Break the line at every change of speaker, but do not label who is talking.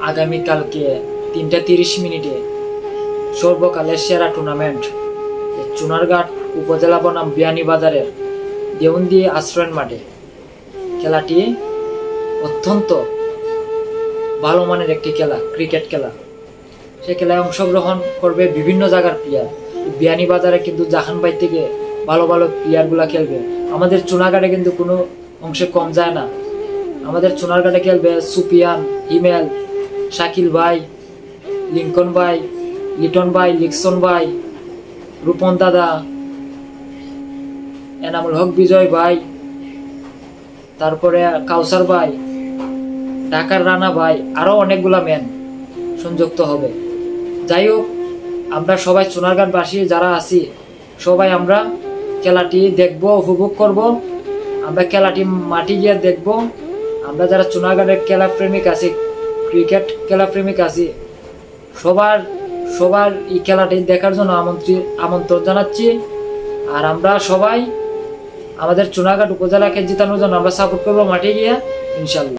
আগামীকালকে 3:30 সর্বকালের সেরা টুর্নামেন্ট চুনারঘাট উপজেলা বনাম বিয়ানীবাজারের দেউন্দি আশ্রয়ন মাঠে। খেলাটি অত্যন্ত ভালো মানের একটি খেলা, ক্রিকেট খেলা। সে খেলায় অংশগ্রহণ করবে বিভিন্ন জায়গার প্লেয়ার। বিয়ানীবাজারে কিন্তু জাহান ভাই থেকে ভালো ভালো প্লেয়ারগুলা খেলবে। আমাদের চুনারঘাটে কিন্তু কোনো অংশে কম যায় না। আমাদের চুনারঘাটে খেলবে সুপিয়ান, হিমেল, শাকিল ভাই, লিঙ্কন ভাই, লিটন ভাই, লিকসন ভাই, রূপন দাদা, এনামুল হক বিজয় ভাই, তারপরে কাউসার ভাই, ঢাকার রানা ভাই, আরো অনেকগুলা ম্যান সংযুক্ত হবে। যাই হোক, আমরা সবাই চুনারঘাটবাসী যারা আছি সবাই আমরা খেলাটি দেখব, উপভোগ করব। আমরা খেলাটি মাঠে গিয়ে দেখব। আমরা যারা চুনারঘাটের খেলা প্রেমিক আছি, ক্রিকেট খেলা প্রেমিক আছি, সবার এই খেলাটি দেখার জন্য আমন্ত্রণ জানাচ্ছি। আর আমরা সবাই আমাদের চুনারঘাট উপজেলাকে জেতানোর জন্য আমরা সাপোর্ট করবো মাঠে গিয়ে, ইনশাল্লাহ।